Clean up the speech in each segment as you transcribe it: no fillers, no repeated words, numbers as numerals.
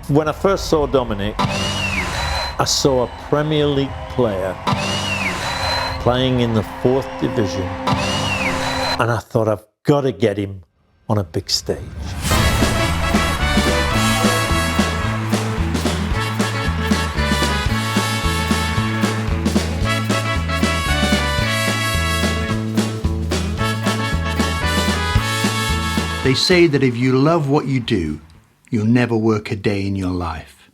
When I first saw Dominic, I saw a Premier League player playing in the 4th division, and I thought, I've got to get him on a big stage. They say that if you love what you do, you'll never work a day in your life.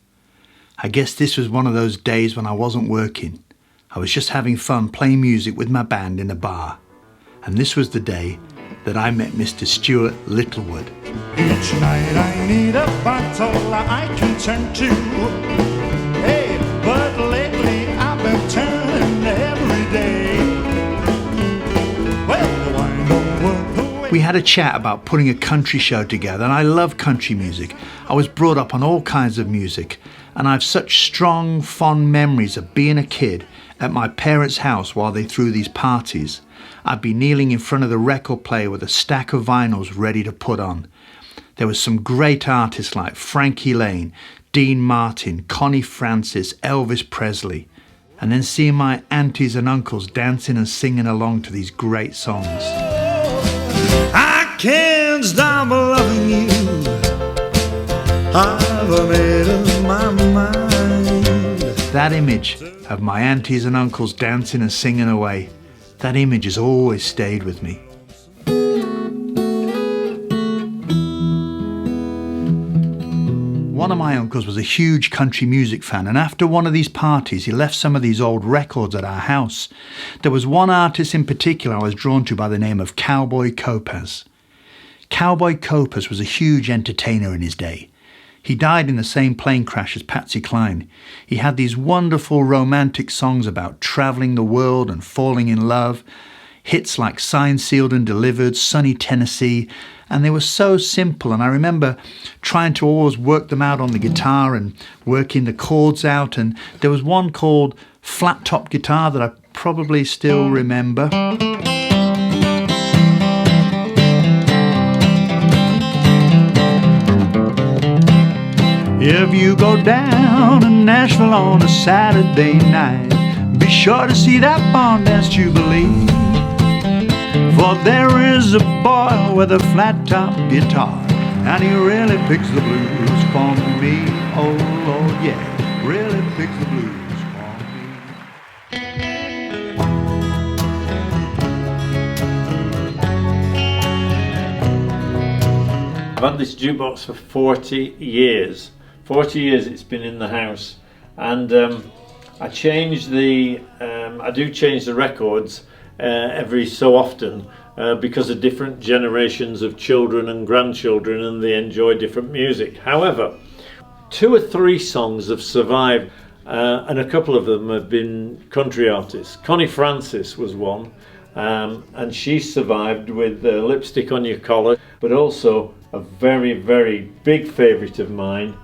I guess this was one of those days when I wasn't working. I was just having fun playing music with my band in a bar. And this was the day that I met Mr. Stuart Littlewood. Each night I need a bottle I can turn to. Hey, but lately I've been turning every day. Well, why don't work the way. We had a chat about putting a country show together, and I love country music. I was brought up on all kinds of music, and I have such strong, fond memories of being a kid at my parents' house while they threw these parties. I'd be kneeling in front of the record player with a stack of vinyls ready to put on. There were some great artists like Frankie Lane, Dean Martin, Connie Francis, Elvis Presley, and then seeing my aunties and uncles dancing and singing along to these great songs. I can't stop loving you. I've made up my mind. That image of my aunties and uncles dancing and singing away, that image has always stayed with me. One of my uncles was a huge country music fan, and after one of these parties he left some of these old records at our house. There was one artist in particular I was drawn to by the name of Cowboy Copas. Cowboy Copas was a huge entertainer in his day. He died in the same plane crash as Patsy Cline. He had these wonderful romantic songs about travelling the world and falling in love, hits like Signed, Sealed and Delivered, Sunny Tennessee, and they were so simple, and I remember trying to always work them out on the guitar and working the chords out, and there was one called Flat Top Guitar that I probably still remember. If you go down to Nashville on a Saturday night, be sure to see that barn dance jubilee. For there is a boy with a flat top guitar, and he really picks the blues for me. Oh Lord, yeah, really picks the blues for me. I've had this jukebox for 40 years. 40 years it's been in the house, and I do change the records every so often because of different generations of children and grandchildren, and they enjoy different music. However, 2 or 3 songs have survived, and a couple of them have been country artists. Connie Francis was one, and she survived with Lipstick on Your Collar, but also a very, very big favourite of mine,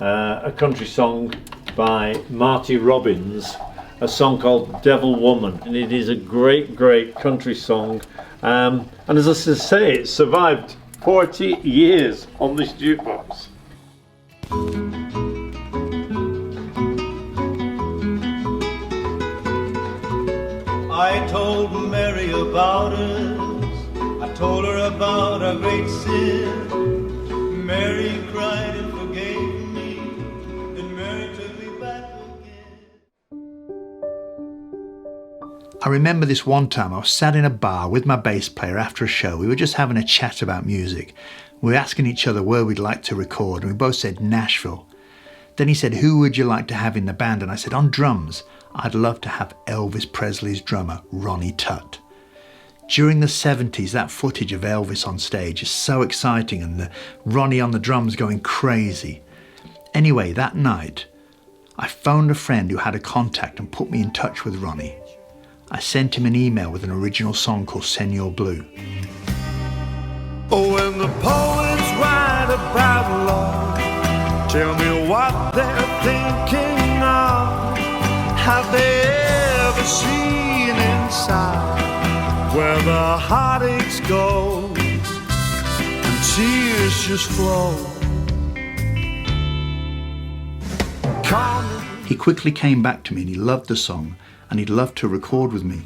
a country song by Marty Robbins, a song called Devil Woman, and it is a great, great country song, and as I say, it survived 40 years on this jukebox. I told Mary about us, I told her about our great sin. Mary cried and forgave me, and Mary took me back again. I remember this one time I was sat in a bar with my bass player after a show. We were just having a chat about music. We were asking each other where we'd like to record, and we both said Nashville. Then he said, who would you like to have in the band? And I said, on drums, I'd love to have Elvis Presley's drummer, Ronnie Tutt. During the 70s, that footage of Elvis on stage is so exciting, and the Ronnie on the drums going crazy. Anyway, that night, I phoned a friend who had a contact and put me in touch with Ronnie. I sent him an email with an original song called Senor Blue. Oh, when the poets write about love, tell me what they're thinking of. Have they ever seen inside where the heartaches go and tears just flow? He quickly came back to me and he loved the song and he'd love to record with me.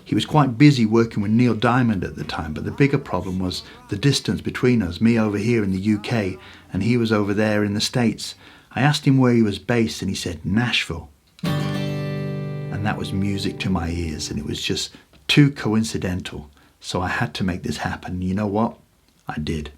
He was quite busy working with Neil Diamond at the time, but the bigger problem was the distance between us, me over here in the UK and he was over there in the States. I asked him where he was based and he said Nashville. And that was music to my ears and it was just too coincidental. So I had to make this happen. You know what? I did.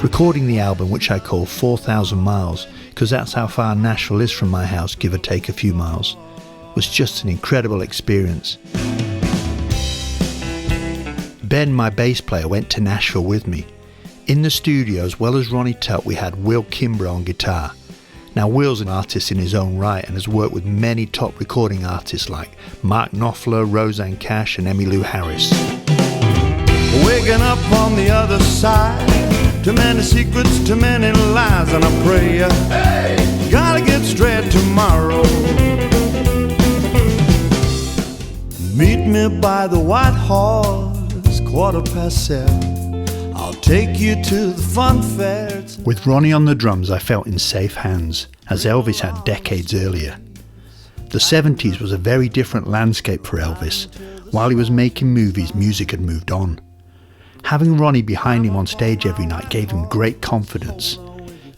Recording the album, which I call 4,000 Miles, because that's how far Nashville is from my house, give or take a few miles, was just an incredible experience. Ben, my bass player, went to Nashville with me. In the studio, as well as Ronnie Tutt, we had Will Kimbrough on guitar. Now, Will's an artist in his own right and has worked with many top recording artists like Mark Knopfler, Rosanne Cash and Emmylou Harris. Waking up on the other side, too many secrets, too many lies, and I pray hey, gotta get straight tomorrow. Meet me by the White Horse, 7:15. I'll take you to the fun fair. With Ronnie on the drums, I felt in safe hands, as Elvis had decades earlier. The 70s was a very different landscape for Elvis. While he was making movies, music had moved on. Having Ronnie behind him on stage every night gave him great confidence.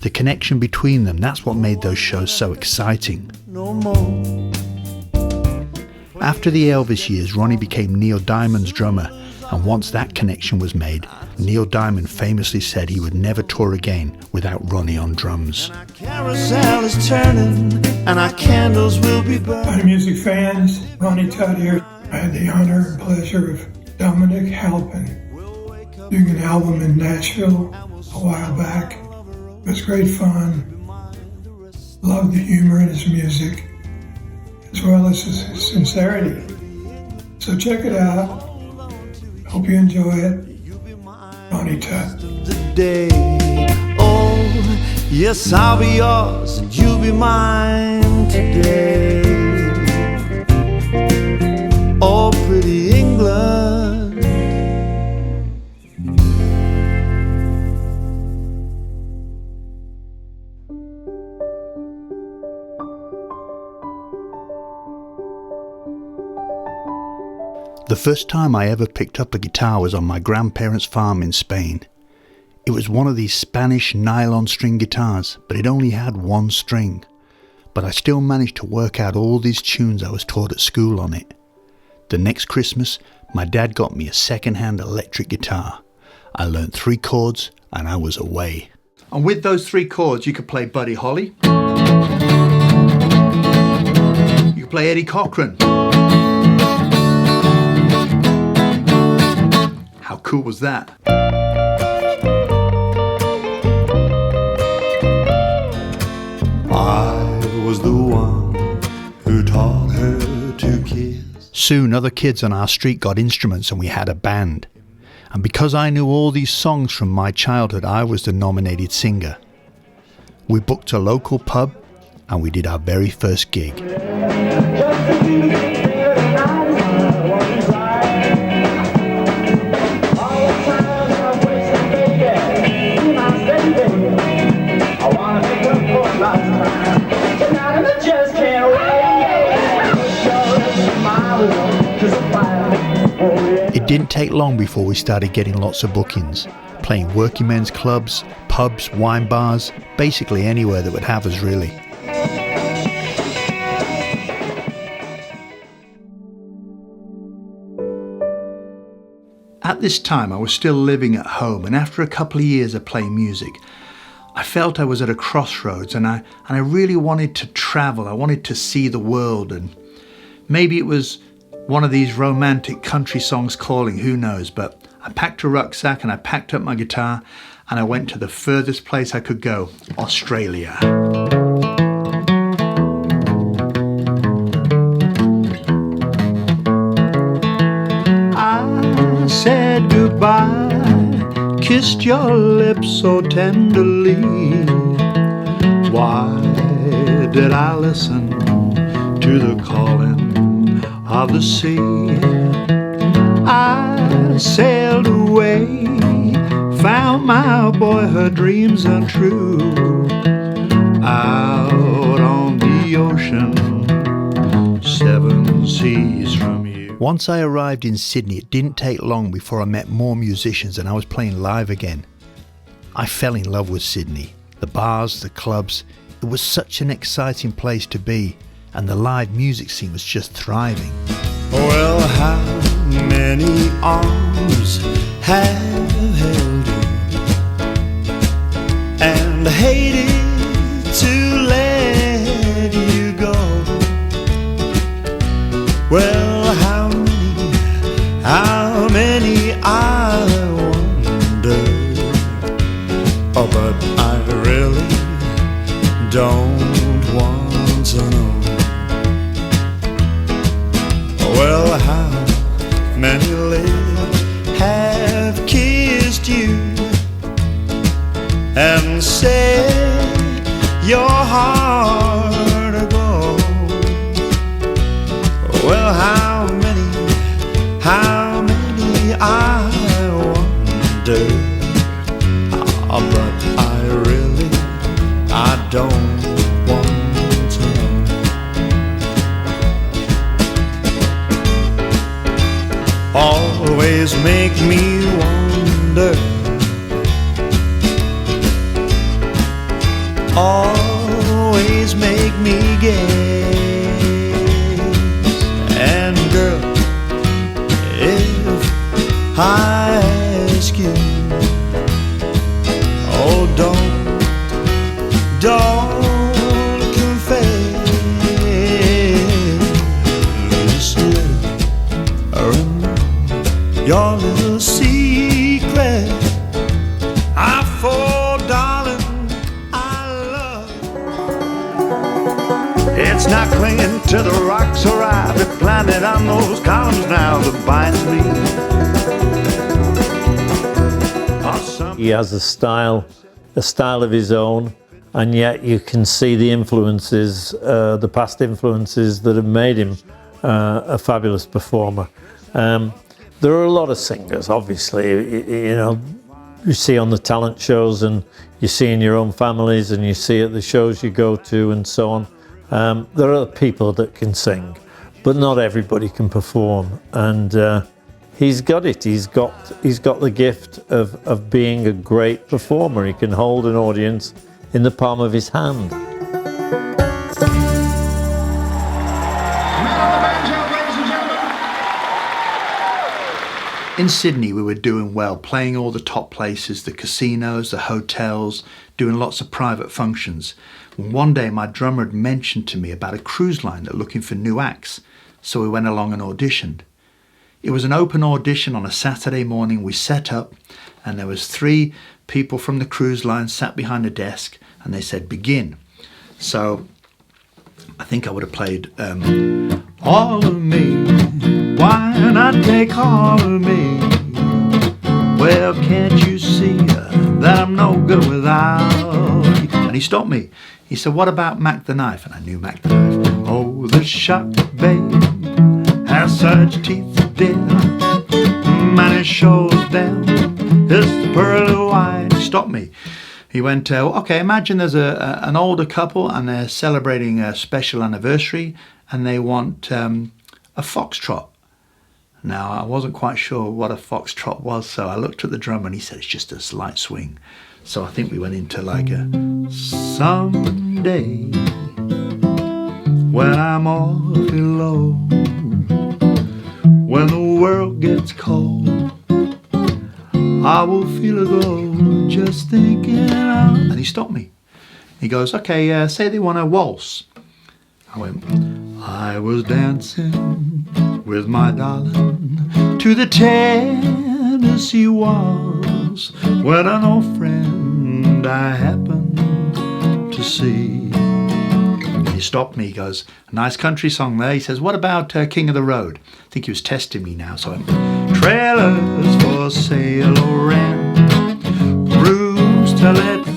The connection between them, that's what made those shows so exciting. No more. After the Elvis years, Ronnie became Neil Diamond's drummer, and once that connection was made, Neil Diamond famously said he would never tour again without Ronnie on drums. Our carousel is turning, and our candles will be burning. Hi, music fans. Ronnie Tutt here. I had the honor and pleasure of Dominic Halpin doing an album in Nashville a while back. It was great fun. Loved the humor in his music, as well as his sincerity. So check it out. Hope you enjoy it. Ronnie Tutt. Oh, yes, I'll be yours, and you'll be mine today. Oh, pretty England. The first time I ever picked up a guitar was on my grandparents' farm in Spain. It was one of these Spanish nylon string guitars, but it only had one string. But I still managed to work out all these tunes I was taught at school on it. The next Christmas, my dad got me a second-hand electric guitar. I learned 3 chords and I was away. And with those 3 chords, you could play Buddy Holly. You could play Eddie Cochran. How cool was that? I was the one who taught her to kiss. Soon other kids on our street got instruments and we had a band. And because I knew all these songs from my childhood, I was the nominated singer. We booked a local pub and we did our very first gig. It didn't take long before we started getting lots of bookings, playing working men's clubs, pubs, wine bars, basically anywhere that would have us really. At this time I was still living at home, and after a couple of years of playing music, I felt I was at a crossroads and I really wanted to travel. I wanted to see the world, and maybe it was one of these romantic country songs calling, who knows, but I packed a rucksack and I packed up my guitar and I went to the furthest place I could go, Australia. kissed your lips so tenderly. Why did I listen to the calling of the sea? I sailed away, found my boyhood dreams untrue, out on the ocean, 7 seas from you. Once I arrived in Sydney, it didn't take long before I met more musicians and I was playing live again. I fell in love with Sydney. The bars, the clubs, it was such an exciting place to be, and the live music scene was just thriving. Well, how many arms have held you and hated to let you go? Well, how many I wonder, oh, but I really don't want to know. Well, how many lips have kissed you and said your heart ago? Well, how many I wonder, but I don't want to know. Always make me wonder, always make me gaze. And girl, if I ask you, oh, don't confess. Just let her know your little secret. I fall, darling, I love. It's not clinging to the rocks or I've been planted on those columns now that binds me. He has a style of his own, and yet you can see the influences, the past influences that have made him a fabulous performer. There are a lot of singers, obviously, you know, you see on the talent shows and you see in your own families and you see at the shows you go to and so on. There are people that can sing, but not everybody can perform, and he's got it. He's got the gift of being a great performer. He can hold an audience in the palm of his hand. In Sydney we were doing well, playing all the top places, the casinos, the hotels, doing lots of private functions. And one day my drummer had mentioned to me about a cruise line that were looking for new acts, so we went along and auditioned. It was an open audition on a Saturday morning. We set up and there was 3 people from the cruise line sat behind a desk and they said, begin. So I think I would have played all of me, why not take all of me? Well, can't you see that I'm no good without you? And he stopped me. He said, what about Mac the Knife? And I knew Mac the Knife. Oh, the shark, babe, has such teeth, dear, and it shows down his pearly white. He stopped me. He went, okay, imagine there's an older couple and they're celebrating a special anniversary and they want a foxtrot. Now, I wasn't quite sure what a foxtrot was, so I looked at the drummer and he said, it's just a slight swing. So I think we went into like a someday when I'm awfully low, when the world gets cold, I will feel a glow just thinking out. And he stopped me. He goes, okay, say they want a waltz. I went, I was dancing with my darling to the Tennessee waltz when an old friend I happened to see. He stopped me. He goes, a nice country song there. He says, what about King of the Road? I think he was testing me now. So I went, trailers for sale or rent,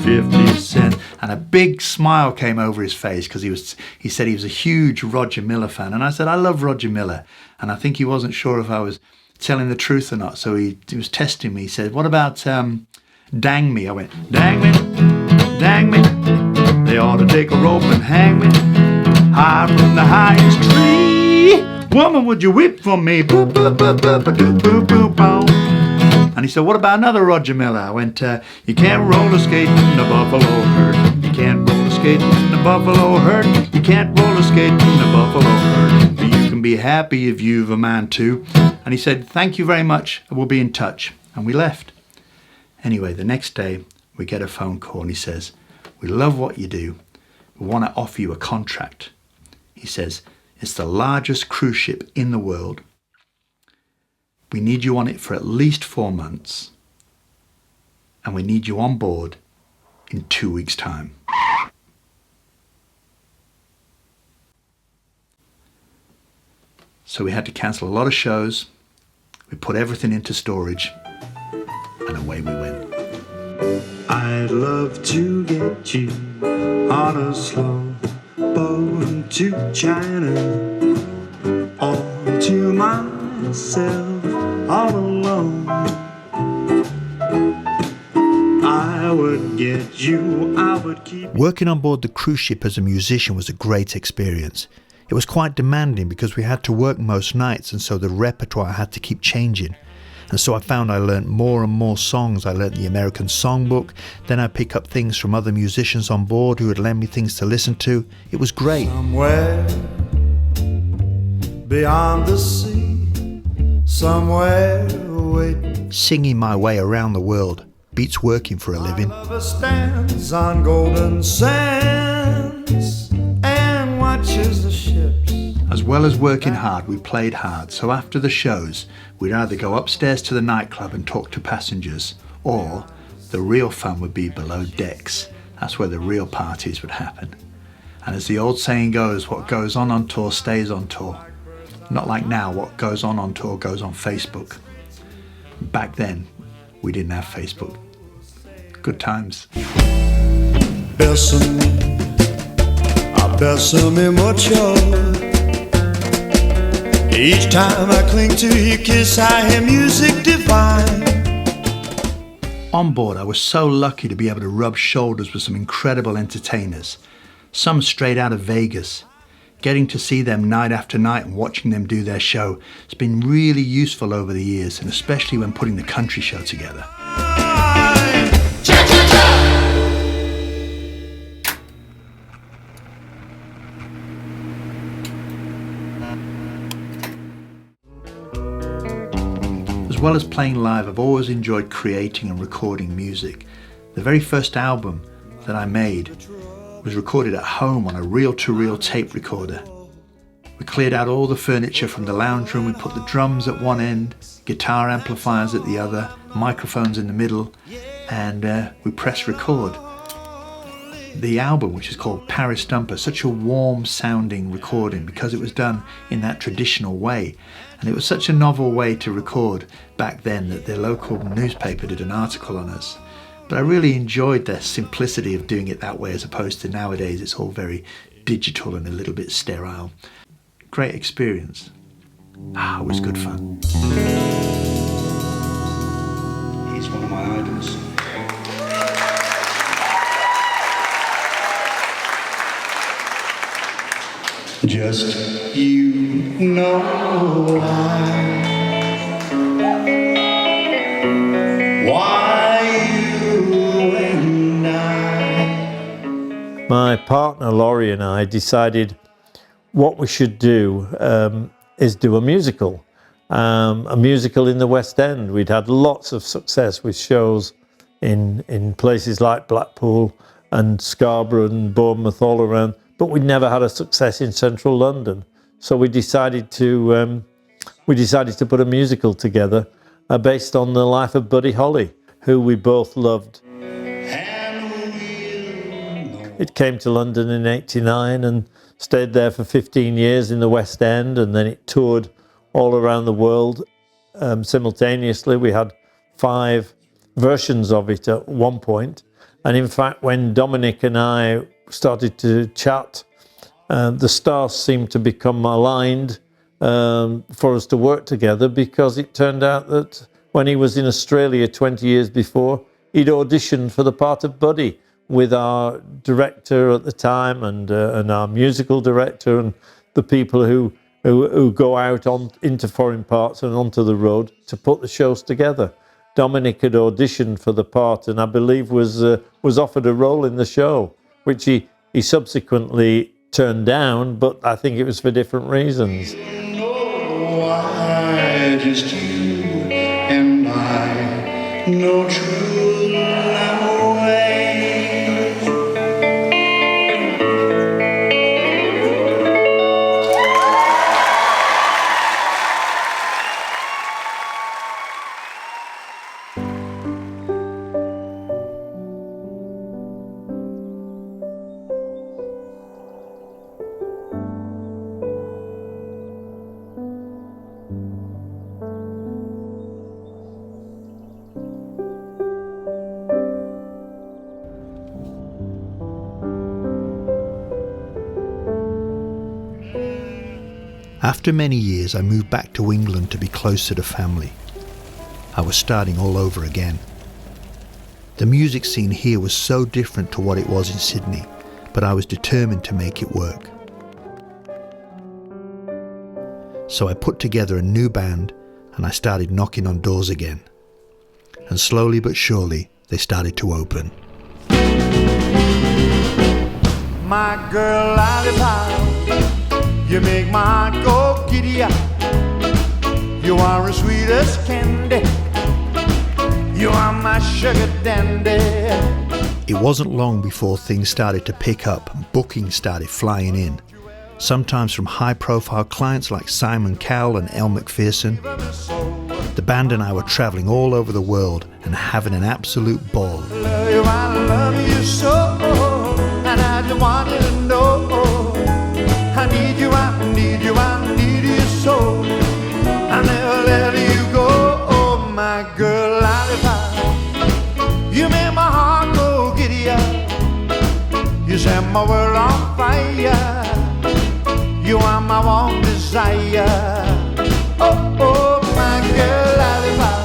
50 cents. And a big smile came over his face because he said he was a huge Roger Miller fan. And I said, I love Roger Miller. And I think he wasn't sure if I was telling the truth or not. So he was testing me. He said, what about Dang Me? I went, dang me, dang me. They ought to take a rope and hang me high from the highest tree. Woman, would you whip for me? Boop, boop, boop, boop, boop, boop, boop, boop. And he said, what about another Roger Miller? I went, you can't roller skate in the buffalo herd. You can't roller skate in the buffalo herd. You can't roller skate in the buffalo herd. But you can be happy if you've a man too. And he said, thank you very much. We'll be in touch. And we left. Anyway, the next day we get a phone call and he says, we love what you do. We want to offer you a contract. He says, it's the largest cruise ship in the world. We need you on it for at least 4 months. And we need you on board in 2 weeks' time. So we had to cancel a lot of shows. We put everything into storage. And away we went. I'd love to get you on a slow boat to China, all to myself, all alone. I would get you, I would keep... Working on board the cruise ship as a musician was a great experience. It was quite demanding because we had to work most nights, and so the repertoire had to keep changing. And so I found I learnt more and more songs. I learnt the American Songbook. Then I'd pick up things from other musicians on board who would lend me things to listen to. It was great. Somewhere beyond the sea, somewhere waiting. Singing my way around the world beats working for a living. My lover stands on golden sands and watches the ships. As well as working hard, we played hard. So after the shows, we'd either go upstairs to the nightclub and talk to passengers, or the real fun would be below decks. That's where the real parties would happen. And as the old saying goes, what goes on tour stays on tour. Not like now, what goes on tour goes on Facebook. Back then, we didn't have Facebook. Good times. Bésame, bésame mucho. Each time I cling to your kiss, I hear music divine. On board, I was so lucky to be able to rub shoulders with some incredible entertainers, some straight out of Vegas. Getting to see them night after night and watching them do their show has been really useful over the years, and especially when putting the country show together. As well as playing live, I've always enjoyed creating and recording music. The very first album that I made was recorded at home on a reel-to-reel tape recorder. We cleared out all the furniture from the lounge room, we put the drums at one end, guitar amplifiers at the other, microphones in the middle, and we pressed record. The album, which is called Paris Dumper, such a warm sounding recording because it was done in that traditional way. And it was such a novel way to record back then that the local newspaper did an article on us. But I really enjoyed the simplicity of doing it that way, as opposed to nowadays it's all very digital and a little bit sterile. Great experience. It was good fun. He's one of my idols. Just you know why you and I. My partner Laurie and I decided what we should do is do a musical in the West End. We'd had lots of success with shows in places like Blackpool and Scarborough and Bournemouth, all around, but we'd never had a success in central London. So we decided to put a musical together based on the life of Buddy Holly, who we both loved. It came to London in '89 and stayed there for 15 years in the West End, and then it toured all around the world simultaneously. We had 5 versions of it at one point, And in fact, when Dominic and I started to chat, the stars seemed to become aligned for us to work together, because it turned out that when he was in Australia 20 years before, he'd auditioned for the part of Buddy with our director at the time and our musical director and the people who go out into foreign parts and onto the road to put the shows together. Dominic had auditioned for the part and I believe was offered a role in the show, which he subsequently turned down, but I think it was for different reasons. Why just you and I, no true love ways. After many years, I moved back to England to be closer to family. I was starting all over again. The music scene here was so different to what it was in Sydney, but I was determined to make it work. So I put together a new band and I started knocking on doors again. And slowly but surely, they started to open. My girl lollipop, you make my heart go giddy up. You are as sweet as candy. You are my sugar dandy. It wasn't long before things started to pick up and bookings started flying in. Sometimes from high-profile clients like Simon Cowell and Elle Macpherson. The band and I were travelling all over the world and having an absolute ball. I love you so, and I just want you to know I need you, I need you, I need you so. I never let you go, oh my girl lollipop. You make my heart go giddy up. You set my world on fire. You are my one desire. Oh, oh, my girl lollipop.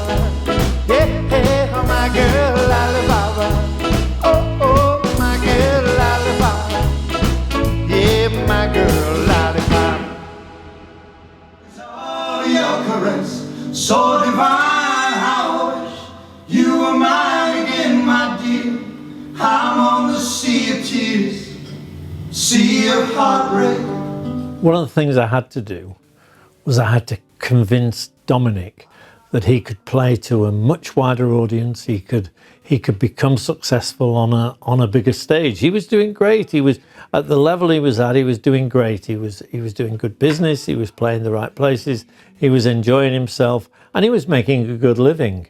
Yeah, yeah, my girl lollipop. Oh, oh, my girl lollipop. Yeah, my girl lollipop. It's all your caress, so divine. How I wish you were mine again, my dear. I'm on the sea of tears, sea of heartbreak. One of the things I had to do was I had to convince Dominic that he could play to a much wider audience. He could become successful on a bigger stage. He was doing great. He was at the level he was at. He was doing great. He was doing good business. He was playing the right places. He was enjoying himself, and he was making a good living.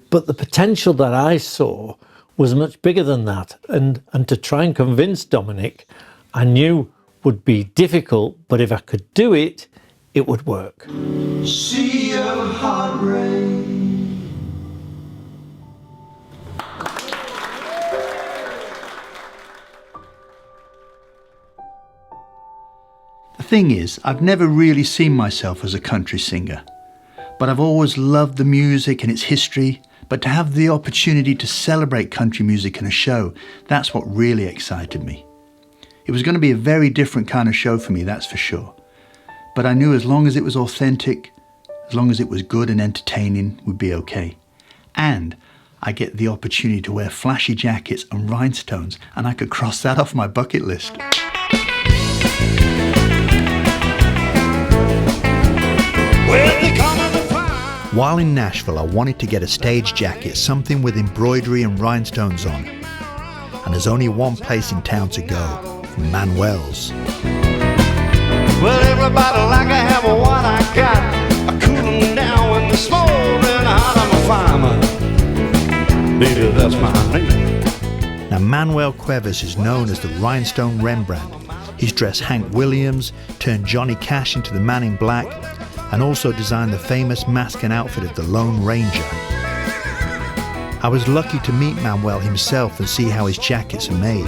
But the potential that I saw was much bigger than that. And to try and convince Dominic, I knew would be difficult, but if I could do it, it would work. Sea of heartbreak. The thing is, I've never really seen myself as a country singer, but I've always loved the music and its history. But to have the opportunity to celebrate country music in a show, that's what really excited me. It was going to be a very different kind of show for me, that's for sure. But I knew as long as it was authentic, as long as it was good and entertaining, would be okay. And I get the opportunity to wear flashy jackets and rhinestones, and I could cross that off my bucket list. While in Nashville, I wanted to get a stage jacket, something with embroidery and rhinestones on. And there's only one place in town to go. Manuel's. Well, everybody like I have what I got. I cool them down when the smoldering hot. I'm a fireman. Baby, that's my name. Now, Manuel Cuevas is known as the Rhinestone Rembrandt. He's dressed Hank Williams, turned Johnny Cash into the Man in Black, and also designed the famous mask and outfit of the Lone Ranger. I was lucky to meet Manuel himself and see how his jackets are made.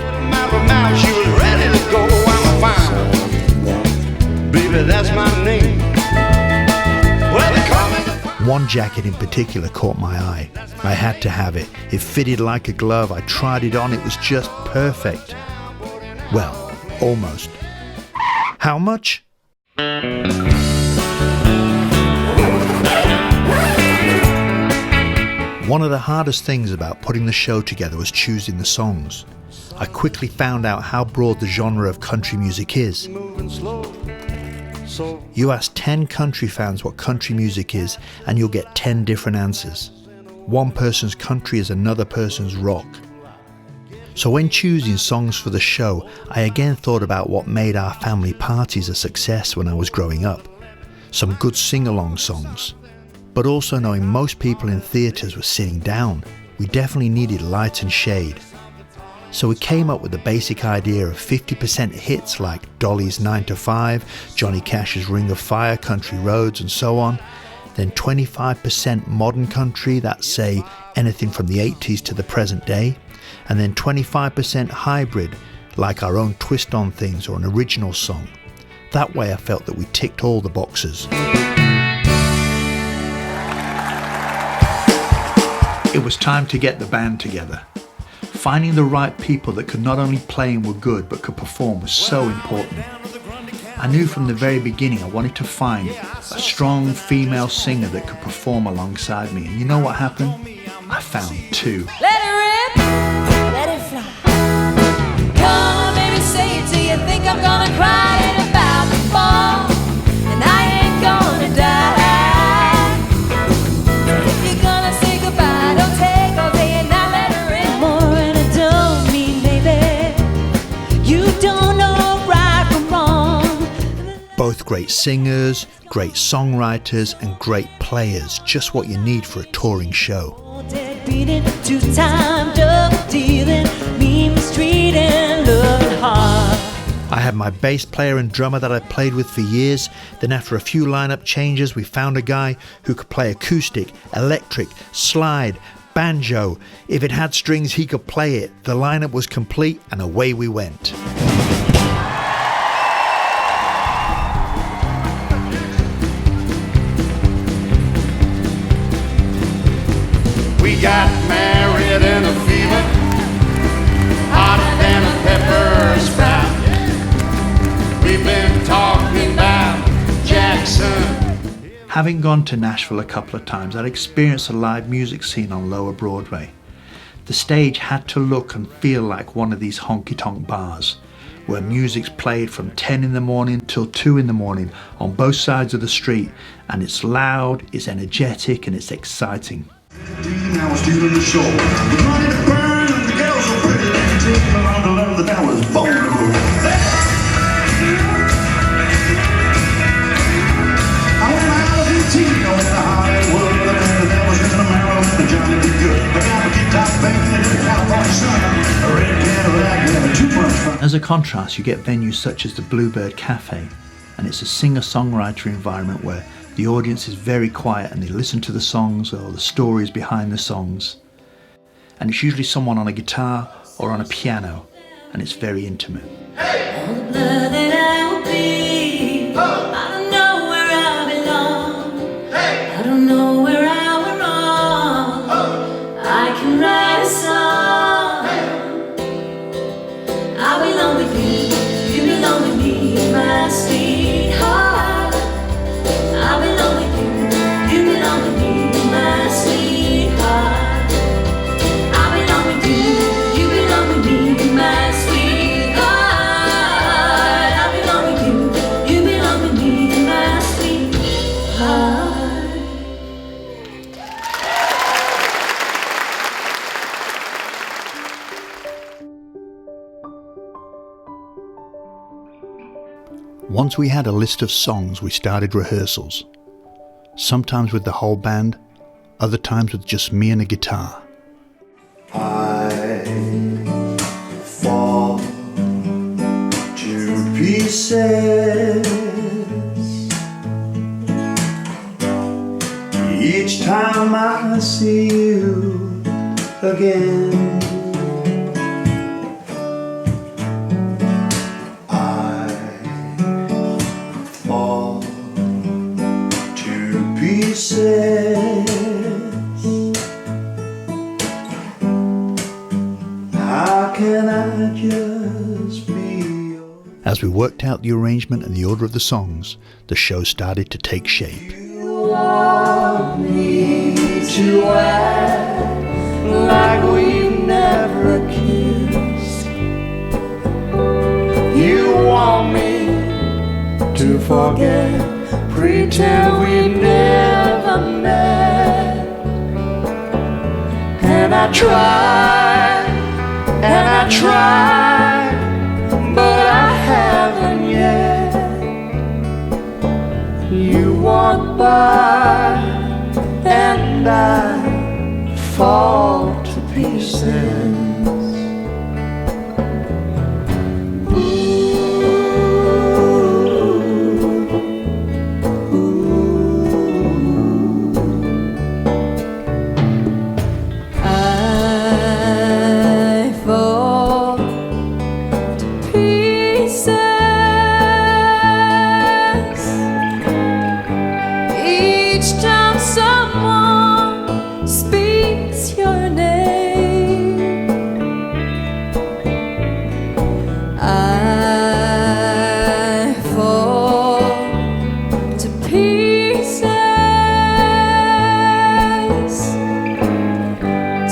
She was ready to go. I'm fine. Baby, that's my name. Well, they call me the One jacket in particular caught my eye. I had to have it. It fitted like a glove. I tried it on. It was just perfect. Well, almost. How much? One of the hardest things about putting the show together was choosing the songs. I quickly found out how broad the genre of country music is. moving slow. So You ask 10 country fans what country music is and you'll get 10 different answers. One person's country is another person's rock. So when choosing songs for the show, I again thought about what made our family parties a success when I was growing up. Some good sing-along songs. But also knowing most people in theatres were sitting down, we definitely needed light and shade. So we came up with the basic idea of 50% hits like Dolly's 9 to 5, Johnny Cash's Ring of Fire, Country Roads and so on. Then 25% modern country, that's say anything from the 80s to the present day. And then 25% hybrid, like our own twist on things or an original song. That way I felt that we ticked all the boxes. It was time to get the band together. Finding the right people that could not only play and were good but could perform was so important. I knew from the very beginning I wanted to find a strong female singer that could perform alongside me. And you know what happened? I found two. Let it rip, let it fly. Come on, baby, say it till you think I'm gonna cry. Ain't about to fall, and I ain't gonna die. If you're gonna say goodbye, don't take all day and not let it rip. More and I don't mean, baby, you don't know right from wrong. Both great singers, great songwriters and great players. Just what you need for a touring show. Dead beating, two-time double dealing, mean mistreating, love hard. I had my bass player and drummer that I played with for years. Then after a few lineup changes, we found a guy who could play acoustic, electric, slide, banjo. If it had strings, he could play it. The lineup was complete and away we went. we got married in a fever, hotter than a pepper sprout. We've been talking about Jackson. Having gone to Nashville a couple of times, I'd experienced a live music scene on Lower Broadway. The stage had to look and feel like one of these honky-tonk bars, where music's played from 10 in the morning till 2 in the morning on both sides of the street, and it's loud, it's energetic, and it's exciting. Now we're stealing the show. The money to burn and the girls are pretty. Taking around to learn the devil is vulnerable. I went out of 18 on the Hollywood. I met the devils in the Maryland, the Johnny be good. I got a guitar band in the California sun. A red Cadillac and too much fun. As a contrast, you get venues such as the Bluebird Cafe, and it's a singer-songwriter environment where the audience is very quiet and they listen to the songs or the stories behind the songs. And it's usually someone on a guitar or on a piano, and it's very intimate. All the blood that I will be, I don't know where I belong. I don't know where I went wrong. I can write a song. I belong with you, you belong with me, my sweetheart. I belong with you, you belong with me, my sweetheart. I belong with you, you belong with me, my sweetheart. I belong with you, you belong with me, my sweetheart. Once we had a list of songs, we started rehearsals. Sometimes with the whole band, other times with just me and a guitar. I fall to pieces each time I see you again. I fall to pieces. How can I just be yours? As we worked out the arrangement and the order of the songs, the show started to take shape. You want me to act like we've never kissed. You want me to forget, pretend we never met. And I tried, but I haven't yet. You walk by and I fall to pieces. I fall to pieces each time someone speaks your name. I fall to pieces.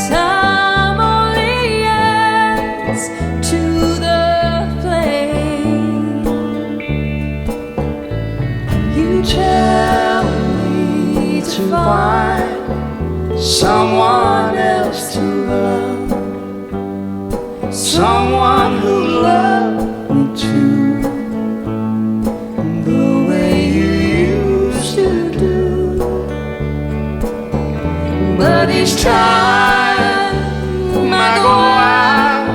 Time only adds to the flame. You tell me to find Someone else to love, someone who loved me too, the way you used to do. But each time I go out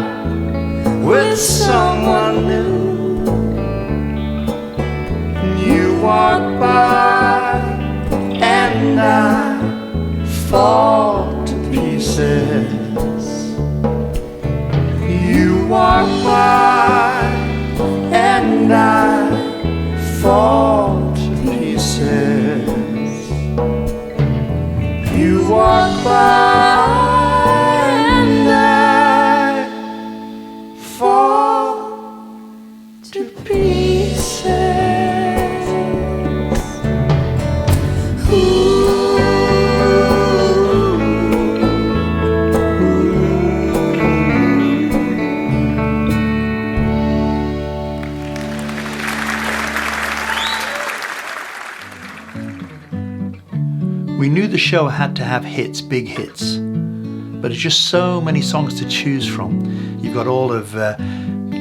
with someone new, you walk by and I fall to pieces. You walk by and I fall to pieces. You walk by and I fall to pieces. We knew the show had to have hits, big hits, but there's just so many songs to choose from. You've got all of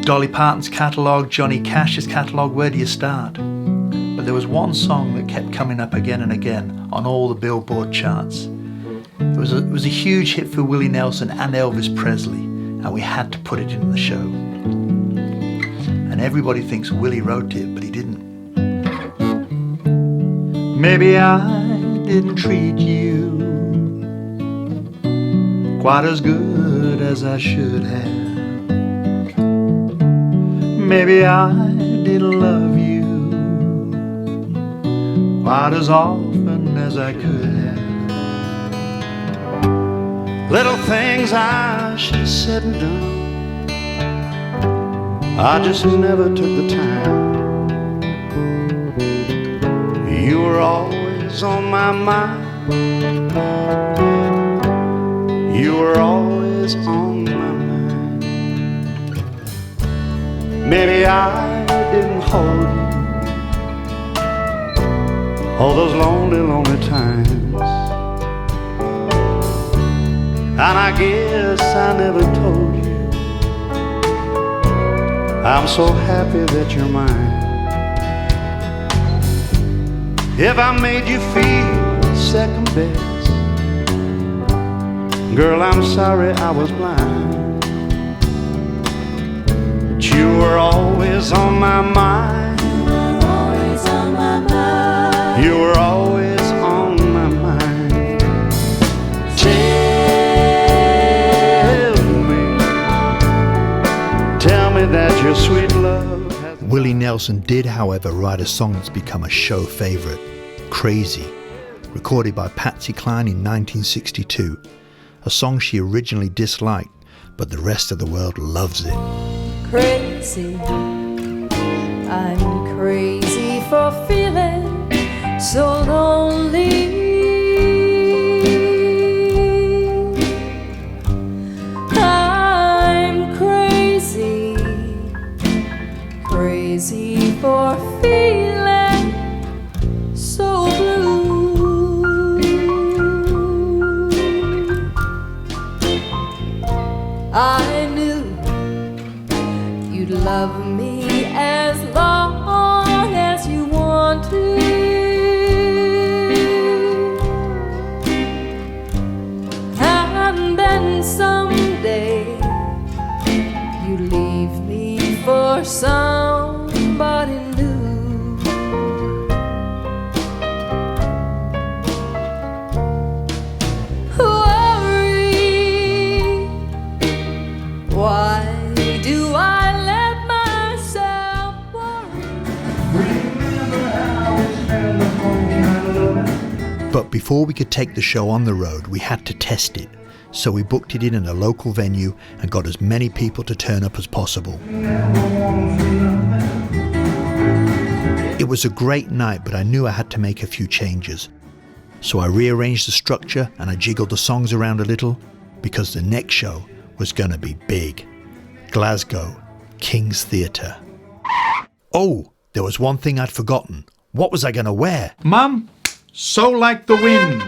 Dolly Parton's catalogue, Johnny Cash's catalogue. Where do you start? But there was one song that kept coming up again and again on all the Billboard charts. It was a huge hit for Willie Nelson and Elvis Presley, and we had to put it in the show. And everybody thinks Willie wrote it, but he didn't. Maybe I didn't treat you quite as good as I should have. Maybe I didn't love you quite as often as I could have. Little things I should have said and done, I just never took the time. You were always on my mind. You were always on my mind. Maybe I didn't hold you all those lonely, lonely times. And I guess I never told you I'm so happy that you're mine. If I made you feel second best, girl, I'm sorry I was blind. But you were always on my mind. You were always on my mind. Tell your sweet love has Willie Nelson did, however, write a song that's become a show favourite, Crazy, recorded by Patsy Cline in 1962, a song she originally disliked, but the rest of the world loves it. Crazy, I'm crazy for feeling so lonely. I'm crazy, crazy for feeling so blue. I knew you'd love me as long as you want to, and then someday you leave me for somebody new. Worry, why do I let myself worry? But before we could take the show on the road, we had to test it. So we booked it in a local venue and got as many people to turn up as possible. It was a great night, but I knew I had to make a few changes. So I rearranged the structure and I jiggled the songs around a little, because the next show was gonna be big. Glasgow, King's Theatre. Oh, there was one thing I'd forgotten. What was I gonna wear? Mum, So Like the Wind.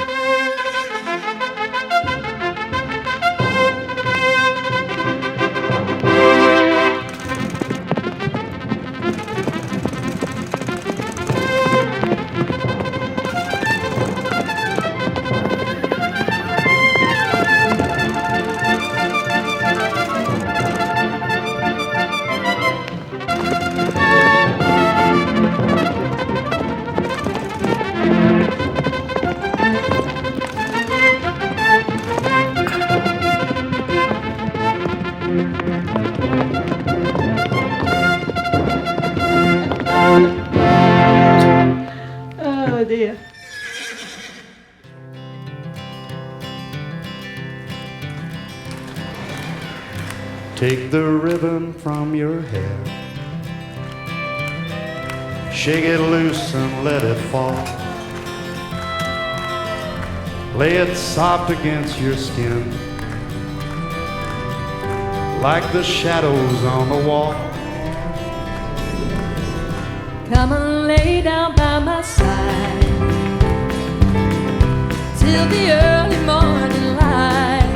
Oh dear. Take the ribbon from your hair, shake it loose and let it fall. Lay it soft against your skin, like the shadows on the wall. Come and lay down by my side till the early morning light.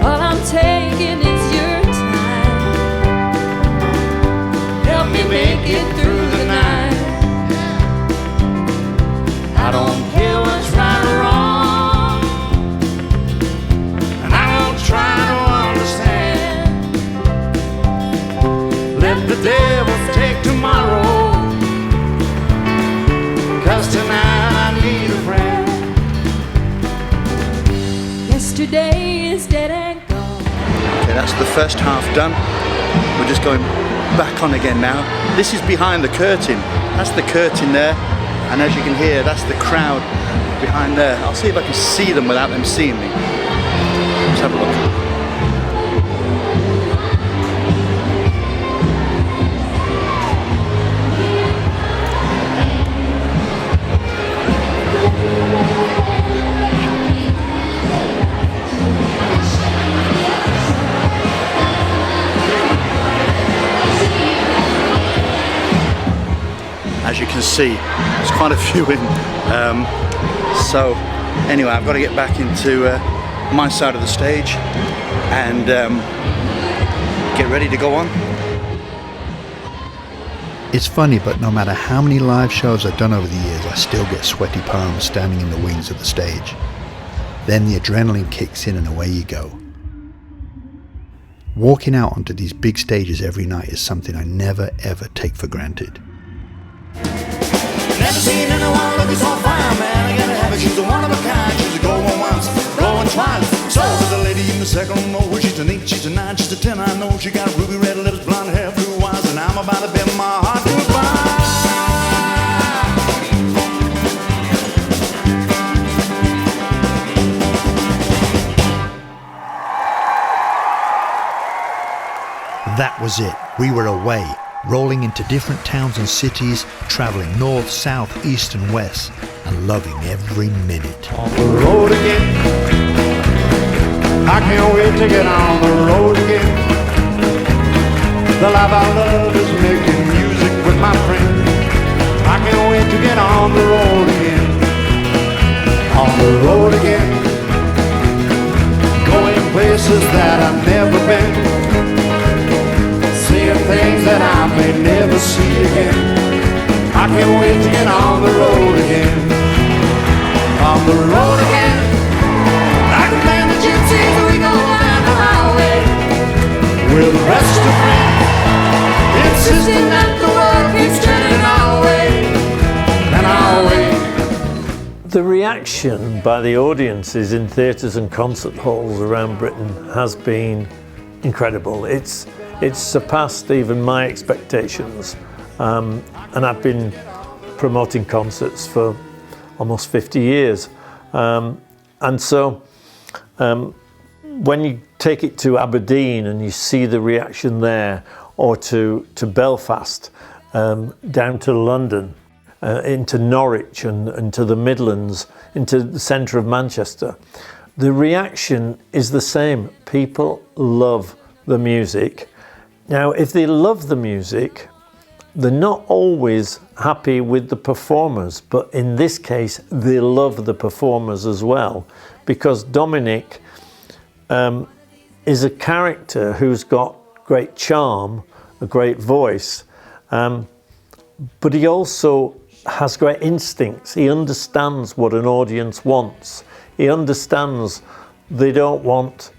All I'm taking is your time. Help me make it through the night. I don't care what's right or wrong, And I won't try to understand. Let the devil take tomorrow, 'cause tonight I need a friend. yesterday is dead and gone. Okay, that's the first half done. We're just going back on again now. This is behind the curtain. That's the curtain there. And as you can hear, that's the crowd behind there. I'll see if I can see them without them seeing me. Let's have a look. As you can see, there's quite a few in. So anyway, I've got to get back into my side of the stage and get ready to go on. It's funny, but no matter how many live shows I've done over the years, I still get sweaty palms standing in the wings of the stage. Then the adrenaline kicks in and away you go. Walking out onto these big stages every night is something I never ever take for granted. Never seen anyone looking so fine, man. I gotta have it. She's a one of a kind. She's a going once, going twice. So to the lady in the a second, no, she's an 8, she's a 9, she's a 10. I know she got ruby red lips, blonde hair, blue eyes, and I'm about to bet my heart goodbye. That was it. We were away, rolling into different towns and cities, travelling north, south, east and west, and loving every minute. On the road again, I can't wait to get on the road again. The life I love is making music with my friends. I can't wait to get on the road again. On the road again, going places that I've never been. Seeing things that I may never see again. I can't wait to get on the road again. On the road again, like a band of gypsies, we go down the highway with the rest of friends, insisting that the world keeps turning our way and our way. The reaction by the audiences in theatres and concert halls around Britain has been incredible. It's surpassed even my expectations, and I've been promoting concerts for almost 50 years. And so when you take it to Aberdeen and you see the reaction there, or to Belfast, down to London, into Norwich and to the Midlands, into the centre of Manchester, the reaction is the same. People love the music. Now, if they love the music, they're not always happy with the performers, but in this case, they love the performers as well, because Dominic is a character who's got great charm, a great voice, but he also has great instincts. He understands what an audience wants. He understands they don't want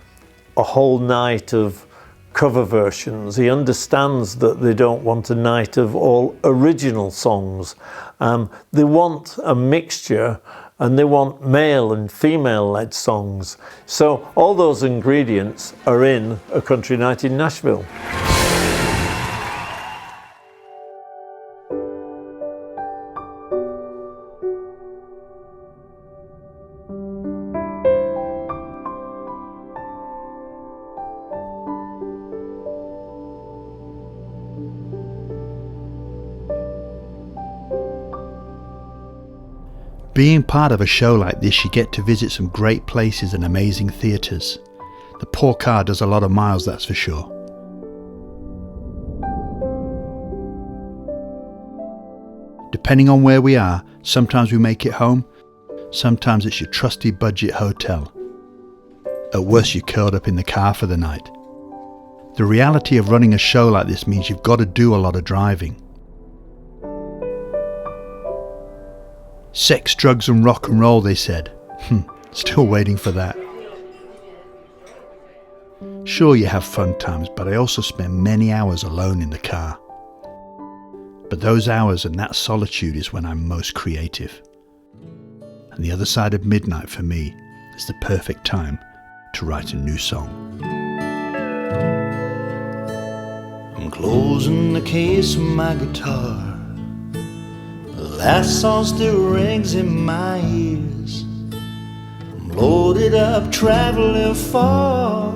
a whole night of cover versions. He understands that they don't want a night of all original songs. They want a mixture, and they want male and female led songs. So all those ingredients are in A Country Night in Nashville. Being part of a show like this, you get to visit some great places and amazing theatres. The poor car does a lot of miles, that's for sure. Depending on where we are, sometimes we make it home, sometimes it's your trusty budget hotel. At worst, you're curled up in the car for the night. The reality of running a show like this means you've got to do a lot of driving. Sex, drugs and rock and roll, they said. Still waiting for that. Sure, you have fun times, but I also spend many hours alone in the car. But those hours and that solitude is when I'm most creative. And the other side of midnight for me is the perfect time to write a new song. I'm closing the case of my guitar. The last song still rings in my ears. I'm loaded up, traveling far,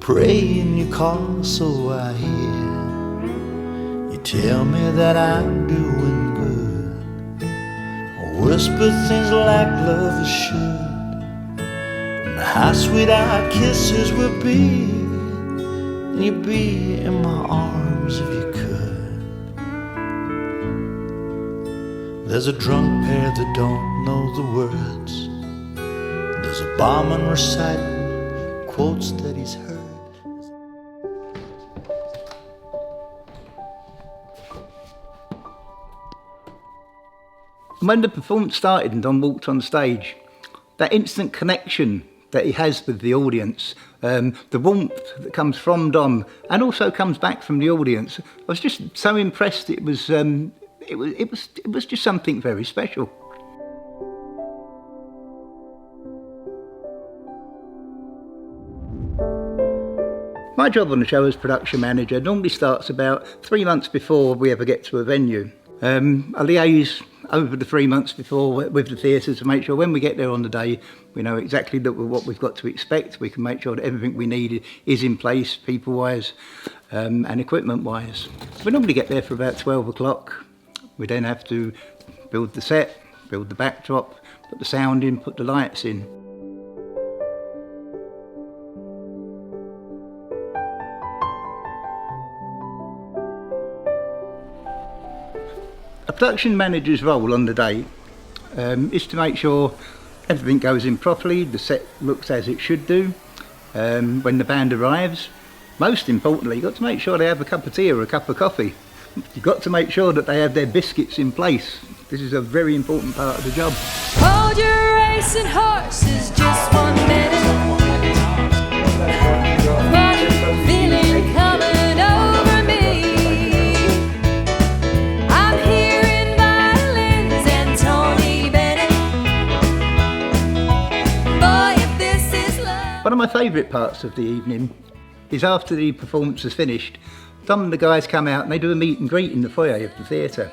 praying you call so I hear. You tell me that I'm doing good. I whisper things like lovers should. And how sweet our kisses would be, and you'd be in my arms if you could. There's a drunk pair that don't know the words. There's a barman reciting quotes that he's heard. When the performance started and Don walked on stage, that instant connection that he has with the audience, the warmth that comes from Don and also comes back from the audience, I was just so impressed. It was just something very special. My job on the show as production manager normally starts about 3 months before we ever get to a venue. I liaise over the 3 months before with the theatres to make sure when we get there on the day, we know exactly what we've got to expect. We can make sure that everything we need is in place, people-wise and equipment-wise. We normally get there for about 12 o'clock. We then have to build the set, build the backdrop, put the sound in, put the lights in. A production manager's role on the day is to make sure everything goes in properly, the set looks as it should do. When the band arrives, most importantly, you've got to make sure they have a cup of tea or a cup of coffee. You've got to make sure that they have their biscuits in place. This is a very important part of the job. Hold your racing horses just 1 minute. What feeling coming over me? I'm hearing violins and Tony Bennett. Boy, if this is love. One of my favourite parts of the evening is after the performance is finished, some of the guys come out and they do a meet and greet in the foyer of the theatre.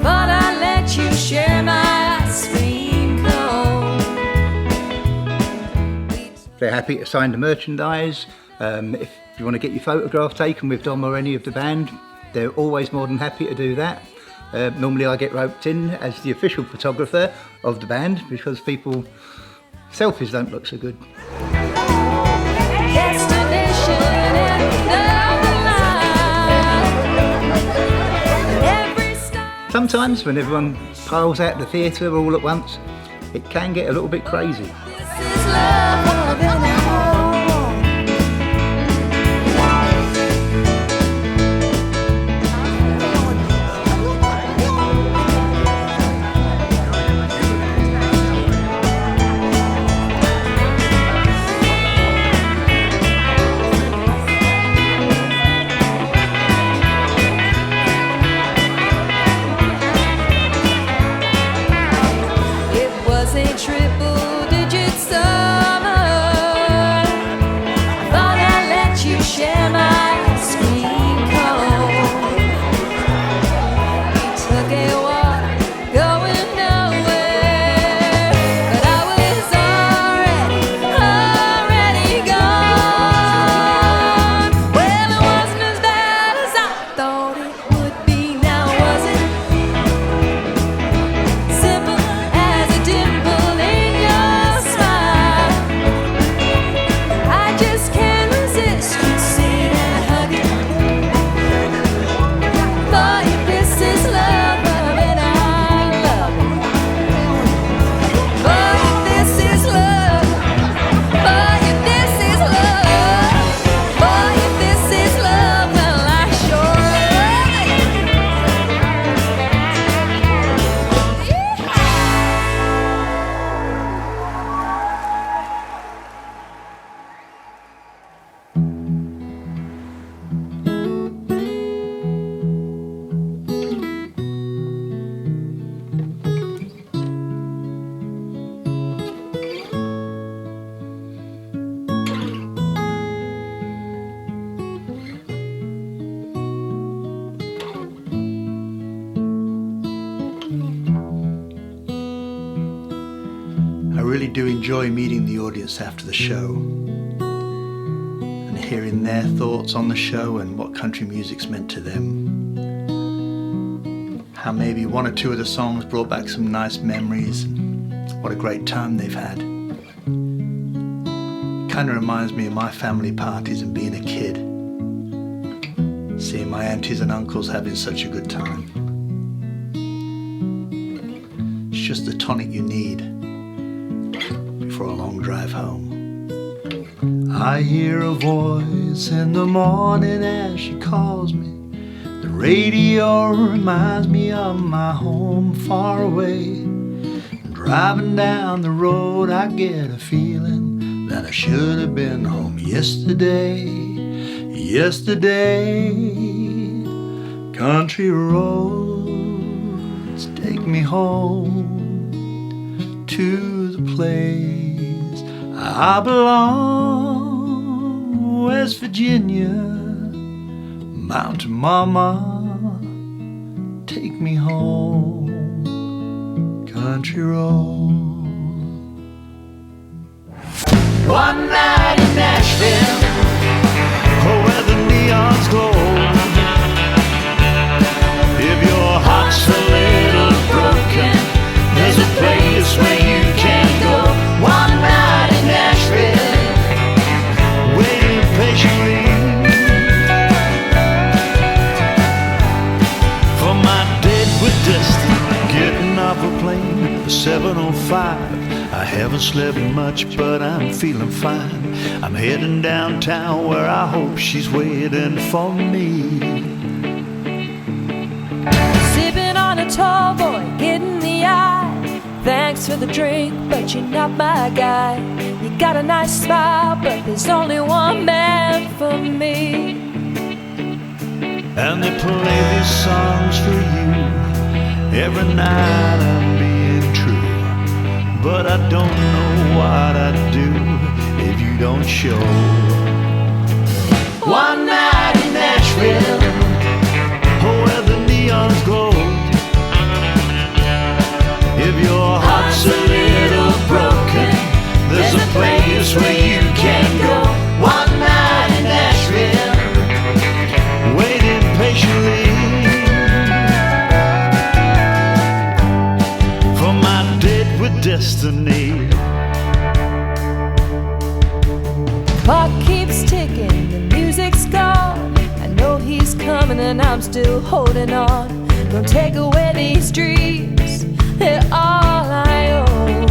But I let you share my ice cream cone. They're happy to sign the merchandise. If you want to get your photograph taken with Dom or any of the band, they're always more than happy to do that. Normally I get roped in as the official photographer of the band because selfies don't look so good. Destination end of the line. Every stop. Sometimes when everyone piles out the theatre all at once, it can get a little bit crazy. This is love and I want. It was a triple-digit summer. Thought I'd let you share my ice cream cone. We took a walk, going nowhere, but I was already gone. Well, it wasn't as bad as I thought it would be. Now was it? Simple as a dimple in your smile. I just can't resist kissing and hugging. Boy, if this is love, and I love it. Boy, if this is love. Boy, if this is love. Boy, if this is love, well, I sure love it. I really do enjoy meeting the audience after the show and hearing their thoughts on the show and what country music's meant to them. How maybe one or two of the songs brought back some nice memories and what a great time they've had. Kind of reminds me of my family parties and being a kid, seeing my aunties and uncles having such a good time. It's just the tonic you need before a long drive home. I hear a voice in the morning as she calls me. The radio reminds me of my home far away. Driving down the road I get a feeling that I should have been home yesterday. Yesterday, country roads take me home to the place I belong. West Virginia, Mountain Mama, take me home, country road. One night in Nashville, oh, where the neons glow. If your heart's a little broken, there's a place where you can go. One night in Nashville, waiting patiently for my deadwood destiny. Getting off a plane, a 7:05. I haven't slept much, but I'm feeling fine. I'm heading downtown where I hope she's waiting for me. Sipping on a tall boy, getting the eye. Thanks for the drink, but you're not my guy. You got a nice smile, but there's only one man for me. And they play these songs for you every night. I'm being true, but I don't know what I'd do if you don't show. One night in Nashville, oh, where the neons glow. If your heart's a little broken, there's a place where you can go. One night in Nashville, waiting patiently for my deadwood destiny. Clock keeps ticking, the music's gone. I know he's coming and I'm still holding on. Don't take away these dreams, they're all I own.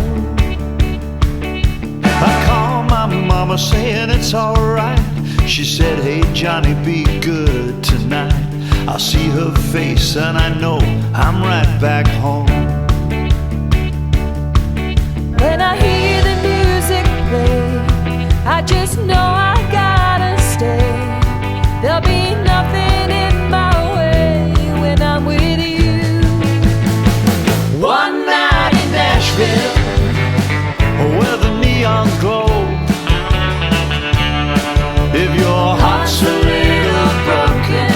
I call my mama saying it's alright. She said, hey Johnny, be good tonight. I'll see her face and I know I'm right back home. When I hear the music play, I just know I gotta stay. There'll be nothing in my way when I'm with you. One night in Nashville, where the neons glow. If your heart's a little broken,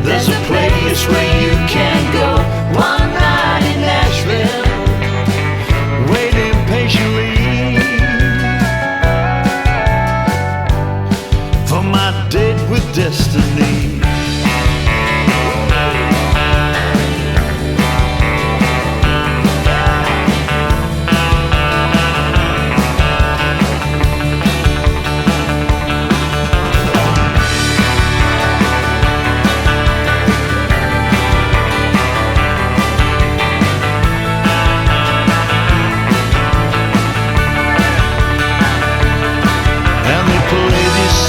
there's a place where you can go. One night in Nashville, waiting patiently for my deadwood destiny.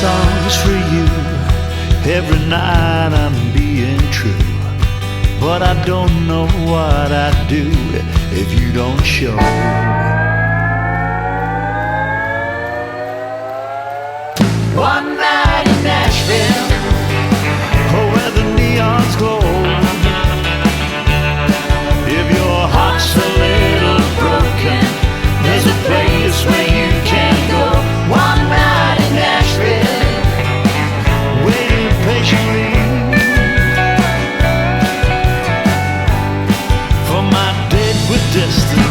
Songs for you every night. I'm being true, but I don't know what I'd do if you don't show. One night in Nashville, oh, where the neons glow. If your heart's a little broken, there's a place where you can go. One night in Nashville, waiting patiently for my deadwood destiny.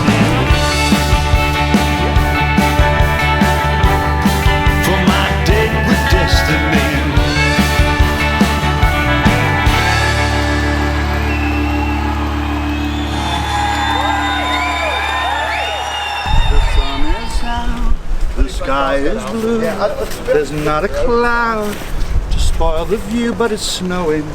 For my deadwood destiny. The sun is out, the sky is blue. There's not a cloud to spoil the view, but it's snowing.